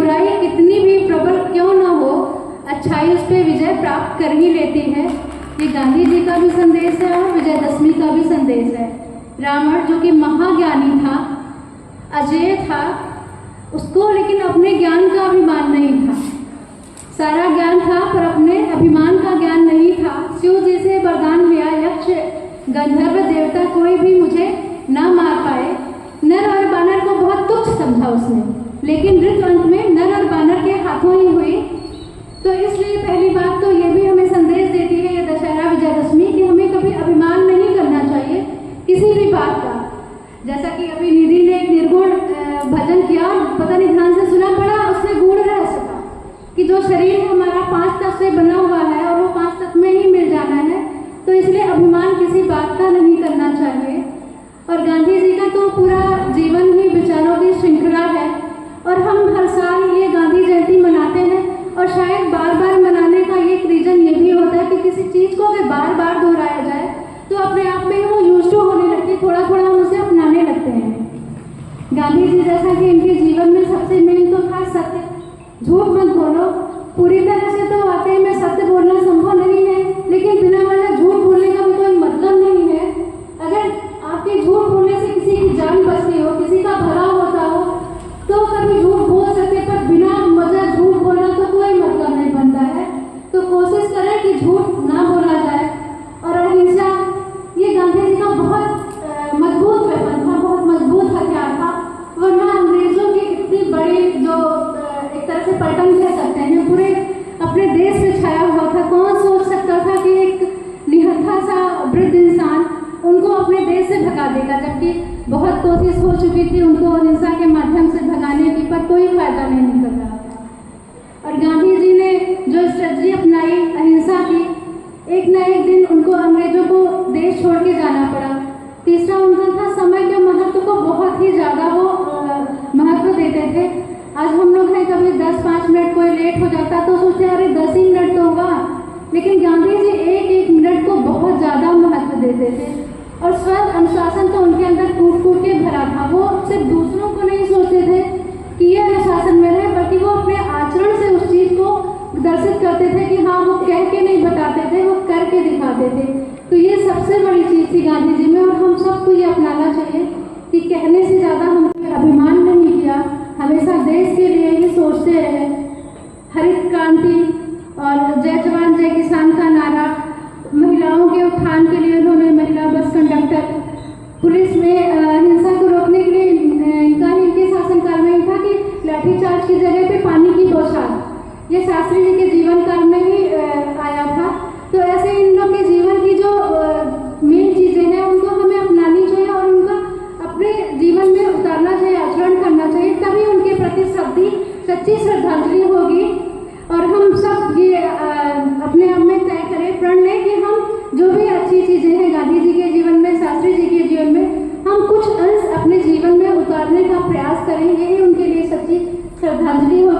बुराई कितनी भी प्रबल क्यों न हो, अच्छाई उस पर विजय प्राप्त कर ही लेती है। ये गांधी जी का भी संदेश है और विजयदशमी का भी संदेश है। रावण जो कि महाज्ञानी था, अजेय था, उसको लेकिन अपने ज्ञान का अभिमान नहीं था। सारा ज्ञान था पर अपने अभिमान का ज्ञान नहीं था। शिव जी से वरदान लिया, यक्ष गंधर्व देवता कोई भी मुझे ना मार पाए। नर और बानर को बहुत तुच्छ समझा उसने, लेकिन मृत्यु अंत में नर और बानर के हाथों ही हुई। तो इसलिए पहली बात तो ये भी हमें संदेश देती है ये दशहरा विजयदशमी कि हमें कभी अभिमान नहीं करना चाहिए किसी भी बात का। जैसा कि अभी निधि ने एक निर्गुण भजन किया, पता नहीं ध्यान से सुना, पड़ा उसने गुण रह सका कि जो शरीर हमारा 5 तत्व से बना हुआ है और वो 5 तत्व में ही मिल जाना है, तो इसलिए अभिमान किसी बात का नहीं करना चाहिए। और गांधी जी का तो पूरा जीवन ही विचारों की श्रृंखला है और हम हर साल ये गांधी जयंती मनाते हैं। और शायद बार बार मनाने का एक रीजन ये भी होता है कि किसी चीज़ को अगर बार बार दोहराया जाए तो अपने आप में वो यूज्ड टू होने लगती, थोड़ा थोड़ा हम उसे अपनाने लगते हैं। गांधी जी जैसा कि इनके जीवन में सबसे मेन तो था सत्य। झूठ मत बोलो। पूरी तरह से तो वाकई में सत्य बोलना संभव नहीं है, लेकिन बिना वजह झूठ बोलने का भी कोई मतलब नहीं है। अगर आपके झूठ बोलने से किसी की जान बचती हो, किसी का भला होता हो, तो कभी झूठ बोल सकते, पर बिना वजह झूठ बोलना तो कोई मतलब नहीं बनता है। तो कोशिश करें कि झूठ ना बोला जाए। और अहिंसा ये गांधी जी का बहुत मजबूत वेपन था, बहुत मजबूत हथियार था। वरना अंग्रेजों की इतनी बड़ी जो एक तरह से पलटन कह सकते हैं पूरे अपने देश में छाया हुआ था। कौन सोच सकता था कि एक निहत्था सा वृद्ध इंसान उनको अपने देश से भगा देगा, जबकि बहुत कोशिश हो चुकी थी उनको अहिंसा के माध्यम से भगाने की, पर कोई फायदा नहीं निकल रहा था। और गांधी जी ने जो स्ट्रेटजी अपनाई अहिंसा की, एक न एक दिन उनको अंग्रेजों को देश छोड़ के जाना पड़ा। तीसरा उनका था समय के महत्व को बहुत ही ज़्यादा वो महत्व देते थे। आज हम लोग हैं कभी 10-5 मिनट कोई लेट हो जाता तो सोचते अरे 10 ही मिनट तो होगा, लेकिन गांधी जी एक एक मिनट को बहुत ज़्यादा महत्व देते थे। और स्वयं अनुशासन तो उनके अंदर कूट कूट के भरा था। वो सिर्फ दूसरों को नहीं सोचते थे कि ये अनुशासन में रहे, बल्कि वो अपने आचरण से उस चीज़ को दर्शित करते थे कि हाँ, वो कह के नहीं बताते थे, वो करके दिखाते थे। तो ये सबसे बड़ी चीज़ थी गांधी जी में, और हम सबको ये अपनाना चाहिए कि कहने से ज़्यादा हमने अभिमान नहीं किया, हमेशा देश के लिए ही सोचते रहे। हरित क्रांति और जय जवान जय किसान का नारा, महिलाओं के उत्थान के लिए उन्होंने महिला बस कंडक्टर, पुलिस में हिंसा को रोकने के लिए इनके शासनकाल में ही था कि लाठीचार्ज की जगह पे पानी की बौछार, ये शास्त्री जी के जीवन काल में ही आया था। तो ऐसे इन लोग के जीवन की जो मेन चीज़ें हैं उनको हमें अपनानी चाहिए और उनका अपने जीवन में उतारना चाहिए, आचरण करना चाहिए, तभी उनके प्रति सच्ची श्रद्धांजलि होगी। और हम सब ये अपने आप में तय करें, प्रण लें कि हम जो भी अच्छी चीज़ें हैं गांधी जी के जीवन में, शास्त्री जी के जीवन में, हम कुछ अंश अपने जीवन में उतारने का प्रयास करें। यही उनके लिए सच्ची श्रद्धांजलि हो